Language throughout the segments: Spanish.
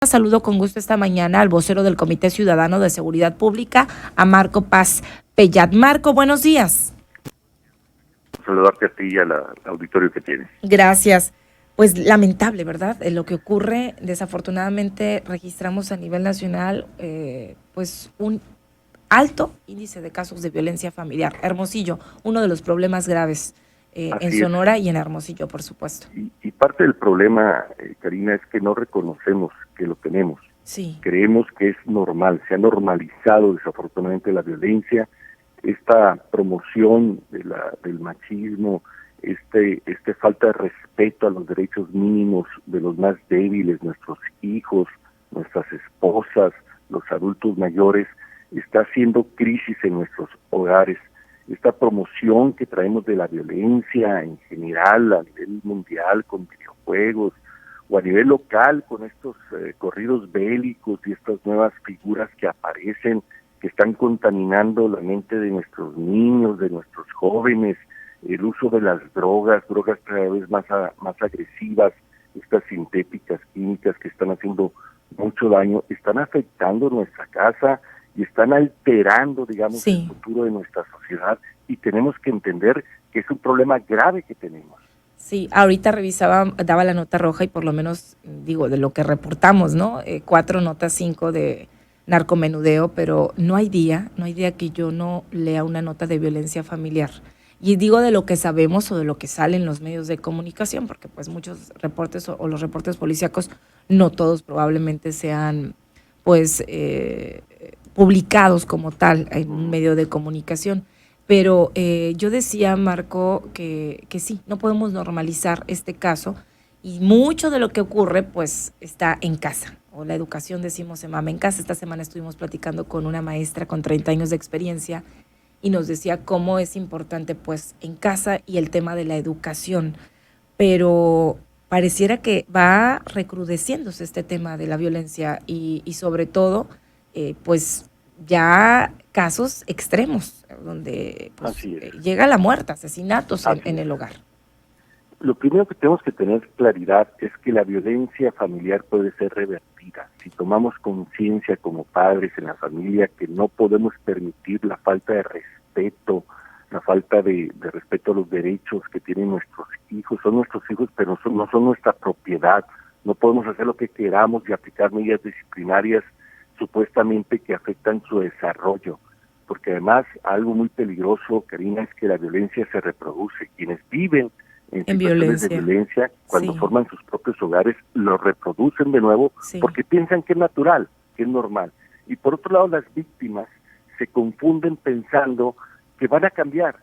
Saludo con gusto esta mañana al vocero del Comité Ciudadano de Seguridad Pública, a Marco Paz Pellat. Marco, buenos días. Saludarte a ti y al auditorio que tienes. Gracias. Pues lamentable, ¿verdad? Lo que ocurre, desafortunadamente registramos a nivel nacional pues un alto índice de casos de violencia familiar. Hermosillo, uno de los problemas graves en Sonora y en Hermosillo, por supuesto. Y parte del problema, Karina, es que no reconocemos que lo tenemos. Sí. Creemos que es normal, se ha normalizado desafortunadamente la violencia, esta promoción del machismo, este falta de respeto a los derechos mínimos de los más débiles, nuestros hijos, nuestras esposas, los adultos mayores, está haciendo crisis en nuestros hogares. Esta promoción que traemos de la violencia en general a nivel mundial con videojuegos o a nivel local con estos corridos bélicos y estas nuevas figuras que aparecen, que están contaminando la mente de nuestros niños, de nuestros jóvenes, el uso de las drogas cada vez más agresivas, estas sintéticas, químicas que están haciendo mucho daño, están afectando nuestra casa y están alterando, digamos, el futuro de nuestra sociedad, y tenemos que entender que es un problema grave que tenemos. Sí, ahorita revisaba, daba la nota roja y por lo menos, digo, de lo que reportamos, ¿no? 4 notas 5 de narcomenudeo, pero no hay día que yo no lea una nota de violencia familiar. Y digo de lo que sabemos o de lo que sale en los medios de comunicación, porque pues muchos reportes o los reportes policíacos, no todos probablemente sean pues publicados como tal en un medio de comunicación. Pero yo decía, Marco, que sí, no podemos normalizar este caso, y mucho de lo que ocurre pues está en casa, o la educación, decimos, se mama en casa. Esta semana estuvimos platicando con una maestra con 30 años de experiencia y nos decía cómo es importante pues en casa y el tema de la educación, pero pareciera que va recrudeciéndose este tema de la violencia y sobre todo pues ya casos extremos donde pues, llega la muerte, asesinatos en el hogar. Lo primero que tenemos que tener claridad es que la violencia familiar puede ser revertida. Si tomamos conciencia como padres en la familia que no podemos permitir la falta de respeto, la falta de respeto a los derechos que tienen nuestros hijos. Son nuestros hijos, pero no son nuestra propiedad. No podemos hacer lo que queramos y aplicar medidas disciplinarias supuestamente que afectan su desarrollo. Porque además algo muy peligroso, Karina, es que la violencia se reproduce. Quienes viven en situaciones de violencia, cuando forman sus propios hogares, lo reproducen de nuevo porque piensan que es natural, que es normal. Y por otro lado, las víctimas se confunden pensando que van a cambiar,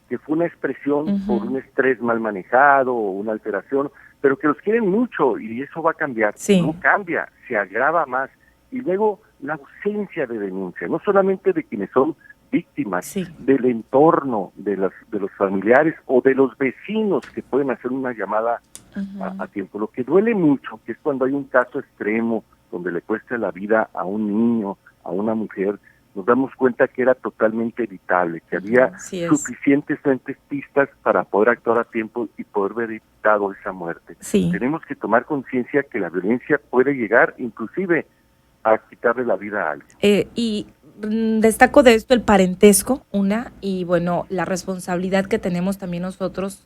que fue una expresión por un estrés mal manejado o una alteración, pero que los quieren mucho y eso va a cambiar. No cambia, se agrava más. Y luego la ausencia de denuncia, no solamente de quienes son víctimas, del entorno, de los familiares o de los vecinos que pueden hacer una llamada a tiempo. Lo que duele mucho, que es cuando hay un caso extremo donde le cuesta la vida a un niño, a una mujer, nos damos cuenta que era totalmente evitable, que había suficientes pistas para poder actuar a tiempo y poder haber evitado esa muerte. Tenemos que tomar conciencia que la violencia puede llegar inclusive a quitarle la vida a alguien. Y destaco de esto el parentesco, y bueno, la responsabilidad que tenemos también nosotros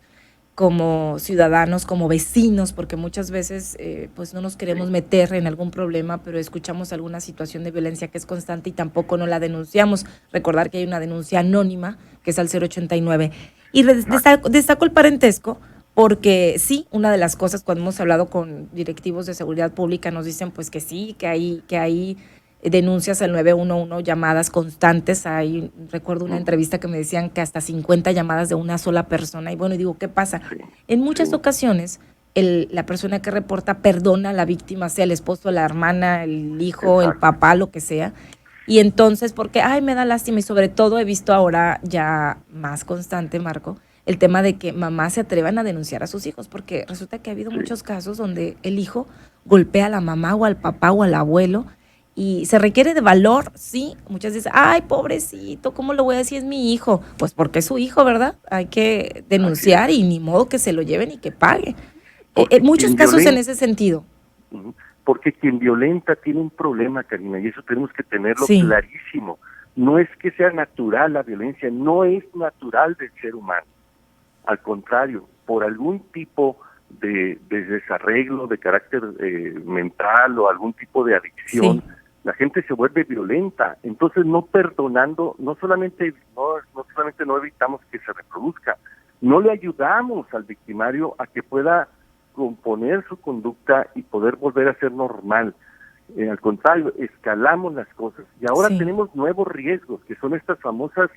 como ciudadanos, como vecinos, porque muchas veces pues no nos queremos meter en algún problema, pero escuchamos alguna situación de violencia que es constante y tampoco no la denunciamos. Recordar que hay una denuncia anónima, que es al 089. Y destaco el parentesco porque sí, una de las cosas cuando hemos hablado con directivos de seguridad pública nos dicen pues que sí, que hay denuncias al 911, llamadas constantes. Recuerdo una entrevista que me decían que hasta 50 llamadas de una sola persona. Y bueno, digo, ¿qué pasa? En muchas ocasiones, la persona que reporta perdona a la víctima, sea el esposo, la hermana, el hijo, el papá, lo que sea. Y entonces, porque, me da lástima, y sobre todo he visto ahora ya más constante, Marco, el tema de que mamás se atrevan a denunciar a sus hijos, porque resulta que ha habido muchos casos donde el hijo golpea a la mamá o al papá o al abuelo, y se requiere de valor, sí. Muchas dicen, ay, pobrecito, ¿cómo lo voy a decir? Es mi hijo. Pues porque es su hijo, ¿verdad? Hay que denunciar y ni modo que se lo lleven y que pague. Muchos casos en ese sentido. porque quien violenta tiene un problema, Karina, y eso tenemos que tenerlo Sí. clarísimo. No es que sea natural la violencia, no es natural del ser humano. Al contrario, por algún tipo de desarreglo de carácter mental o algún tipo de adicción, Sí. la gente se vuelve violenta. Entonces, no perdonando, no solamente no evitamos que se reproduzca, no le ayudamos al victimario a que pueda componer su conducta y poder volver a ser normal. Al contrario, escalamos las cosas. Y ahora Sí. tenemos nuevos riesgos, que son estas famosas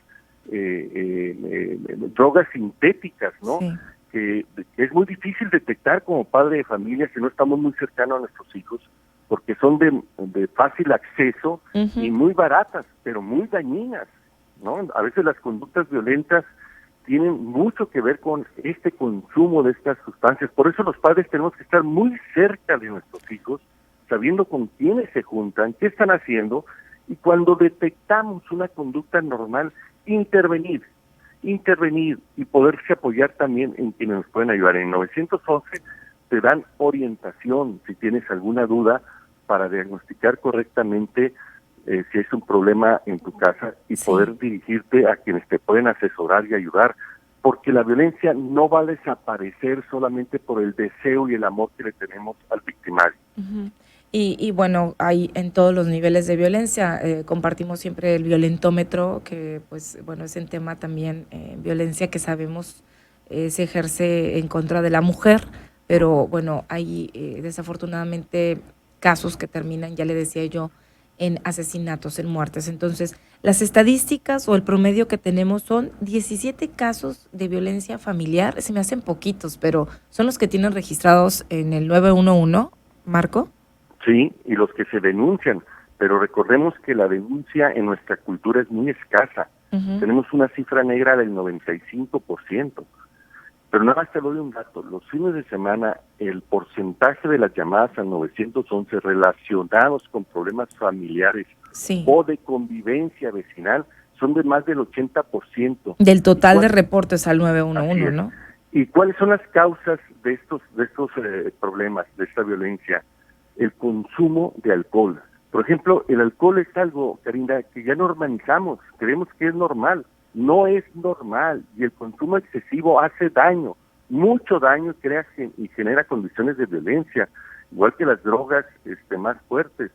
drogas sintéticas, ¿no? Sí. Que es muy difícil detectar como padre de familia si no estamos muy cercanos a nuestros hijos, porque son de fácil acceso Ujú. y muy baratas, pero muy dañinas, ¿no? A veces las conductas violentas tienen mucho que ver con este consumo de estas sustancias. Por eso los padres tenemos que estar muy cerca de nuestros hijos, sabiendo con quiénes se juntan, qué están haciendo, y cuando detectamos una conducta normal, intervenir y poderse apoyar también en quienes nos pueden ayudar. En 911 te dan orientación si tienes alguna duda para diagnosticar correctamente si es un problema en tu casa y Sí. poder dirigirte a quienes te pueden asesorar y ayudar, porque la violencia no va a desaparecer solamente por el deseo y el amor que le tenemos al victimario. Ujú. Y bueno, hay en todos los niveles de violencia, compartimos siempre el violentómetro, que pues bueno, es un tema también, violencia que sabemos se ejerce en contra de la mujer, pero bueno, hay desafortunadamente casos que terminan, ya le decía yo, en asesinatos, en muertes. Entonces, las estadísticas o el promedio que tenemos son 17 casos de violencia familiar, se me hacen poquitos, pero son los que tienen registrados en el 911, Marco. Sí, y los que se denuncian, pero recordemos que la denuncia en nuestra cultura es muy escasa. Ujú. Tenemos una cifra negra del 95%. Pero nada más te doy un dato. Los fines de semana, el porcentaje de las llamadas al 911 relacionados con problemas familiares Sí, o de convivencia vecinal son de más del 80%. del ¿Y total de cuál? reportes al Así 911, es. ¿no? ¿Y cuáles son las causas de estos problemas, de esta violencia? El consumo de alcohol. Por ejemplo, el alcohol es algo, Karina, que ya normalizamos, creemos que es normal. No es normal, y el consumo excesivo hace daño, mucho daño, y genera condiciones de violencia, igual que las drogas más fuertes.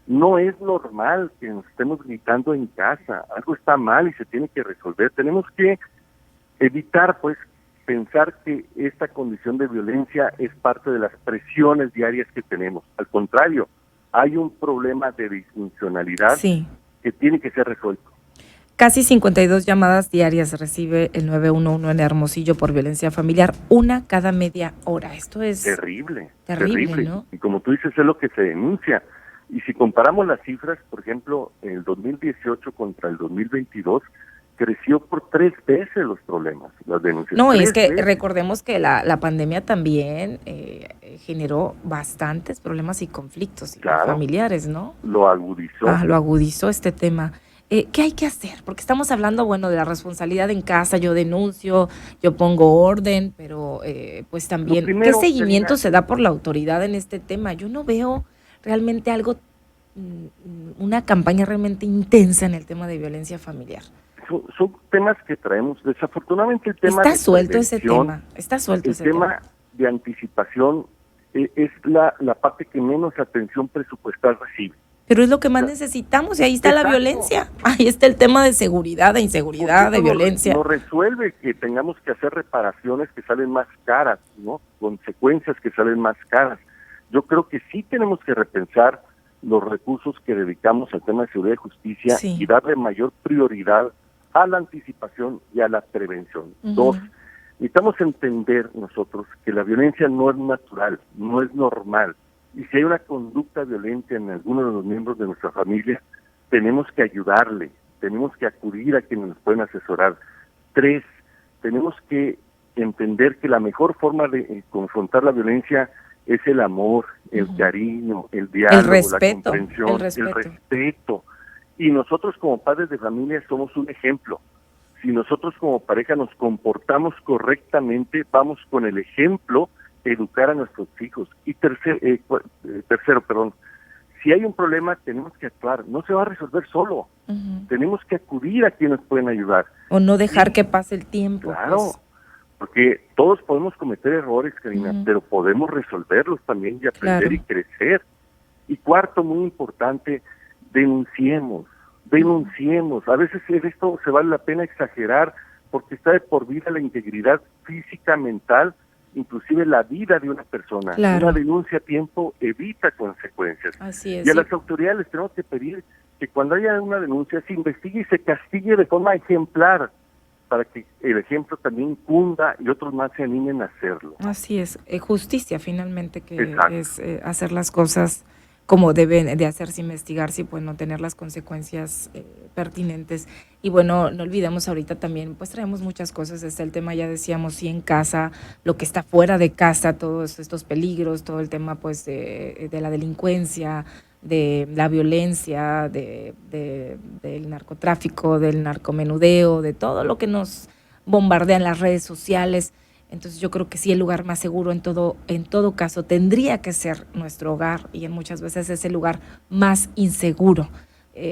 No es normal que nos estemos gritando en casa, algo está mal y se tiene que resolver. Tenemos que evitar, pues, pensar que esta condición de violencia es parte de las presiones diarias que tenemos. Al contrario, hay un problema de disfuncionalidad Sí. que tiene que ser resuelto. Casi 52 llamadas diarias recibe el 911 en Hermosillo por violencia familiar, una cada media hora. Esto es terrible, Terrible. ¿no? Y como tú dices, es lo que se denuncia. Y si comparamos las cifras, por ejemplo, el 2018 contra el 2022, creció por 3 veces los problemas, las denuncias. No, y es 3 que veces. recordemos que la pandemia también generó bastantes problemas y conflictos Claro, familiares, ¿no? lo agudizó. Lo agudizó este tema. ¿Qué hay que hacer? Porque estamos hablando, bueno, de la responsabilidad en casa, yo denuncio, yo pongo orden, pero pues Lo también, ¿qué primero, seguimiento Karina, se da por la autoridad en este tema? Yo no veo realmente algo, una campaña realmente intensa en el tema de violencia familiar. son temas que traemos. Desafortunadamente el tema Está de suelto ese prevención, tema, está suelto el ese tema. tema de anticipación es la parte que menos atención presupuestal recibe. Pero es lo que O más sea, necesitamos y ahí está la exacto, violencia. Ahí está el tema de seguridad, de porque inseguridad, de eso violencia. no resuelve que tengamos que hacer reparaciones que salen más caras, ¿no? Consecuencias que salen más caras. Yo creo que sí tenemos que repensar los recursos que dedicamos al tema de seguridad y justicia y Sí. darle mayor prioridad a la anticipación y a la prevención. Ujú. 2, necesitamos entender nosotros que la violencia no es natural, no es normal. Y si hay una conducta violenta en alguno de los miembros de nuestra familia, tenemos que ayudarle, tenemos que acudir a quienes nos pueden asesorar. 3, tenemos que entender que la mejor forma de confrontar la violencia es el amor, el cariño, el El diálogo, la respeto, el comprensión, el respeto. respeto. Y nosotros como padres de familia somos un ejemplo. Si nosotros como pareja nos comportamos correctamente, vamos con el ejemplo educar a nuestros hijos. Y tercero, si hay un problema tenemos que actuar, no se va a resolver solo, tenemos que acudir a quienes pueden ayudar. O no dejar que pase el tiempo. Claro, pues. porque todos podemos cometer errores, Karina, pero podemos resolverlos también y aprender y crecer. Y cuarto, muy importante, denunciemos. A veces esto se vale la pena exagerar porque está de por vida la integridad física, mental, inclusive la vida de una persona. Una denuncia a tiempo evita consecuencias. Así es. Y a las autoridades les tenemos que pedir que cuando haya una denuncia se investigue y se castigue de forma ejemplar, para que el ejemplo también cunda y otros más se animen a hacerlo. Así es, justicia finalmente, que es hacer las cosas como deben de hacerse, investigarse y pues no tener las consecuencias pertinentes. Y bueno, no olvidemos ahorita también, pues traemos muchas cosas, está el tema, ya decíamos, sí en casa, lo que está fuera de casa, todos estos peligros, todo el tema pues de la delincuencia, de la violencia, del narcotráfico, del narcomenudeo, de todo lo que nos bombardean las redes sociales. Entonces yo creo que sí, el lugar más seguro en todo caso tendría que ser nuestro hogar, y en muchas veces es el lugar más inseguro.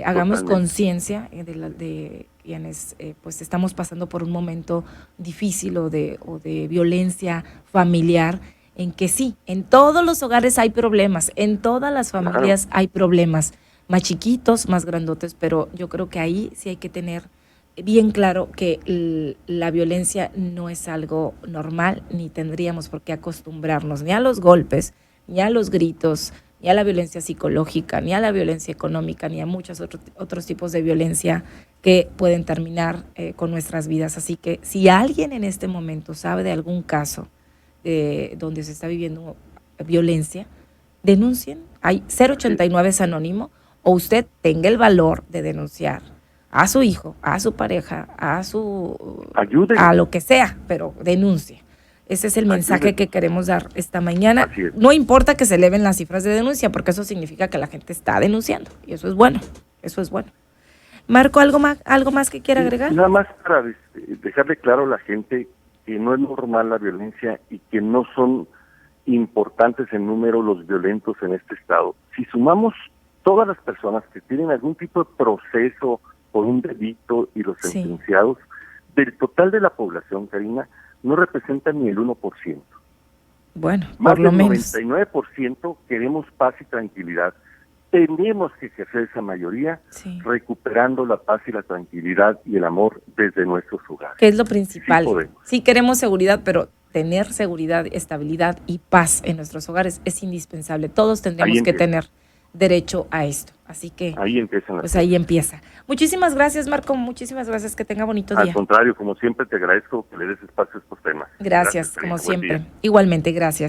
Hagamos conciencia de quienes pues estamos pasando por un momento difícil o de violencia familiar, en que sí, en todos los hogares hay problemas, en todas las familias hay problemas, más chiquitos, más grandotes, pero yo creo que ahí sí hay que tener bien claro que la violencia no es algo normal, ni tendríamos por qué acostumbrarnos ni a los golpes, ni a los gritos, ni a la violencia psicológica, ni a la violencia económica, ni a muchos otros tipos de violencia que pueden terminar con nuestras vidas. Así que si alguien en este momento sabe de algún caso donde se está viviendo violencia, denuncien. Hay 089 es anónimo, o usted tenga el valor de denunciar a su hijo, a su pareja, a lo que sea, pero denuncie. Ese es el mensaje que queremos dar esta mañana. No importa que se eleven las cifras de denuncia, porque eso significa que la gente está denunciando, y eso es bueno, Marco, ¿algo más que quiera agregar? Nada más para dejarle claro a la gente que no es normal la violencia y que no son importantes en número los violentos en este estado. Si sumamos todas las personas que tienen algún tipo de proceso por un delito y los sentenciados, del total de la población, Karina, no representan ni el 1%. Bueno, más por lo del menos. 99% queremos paz y tranquilidad. Tenemos que ejercer esa mayoría, recuperando la paz y la tranquilidad y el amor desde nuestros hogares. Que es lo principal. Sí queremos seguridad, pero tener seguridad, estabilidad y paz en nuestros hogares es indispensable. Todos tendríamos que tener derecho a esto. Así que ahí empieza. Muchísimas gracias, Marco. Muchísimas gracias. Que tenga bonito día. Al contrario, como siempre, te agradezco que le des espacio a estos temas. Gracias como siempre. Igualmente, gracias.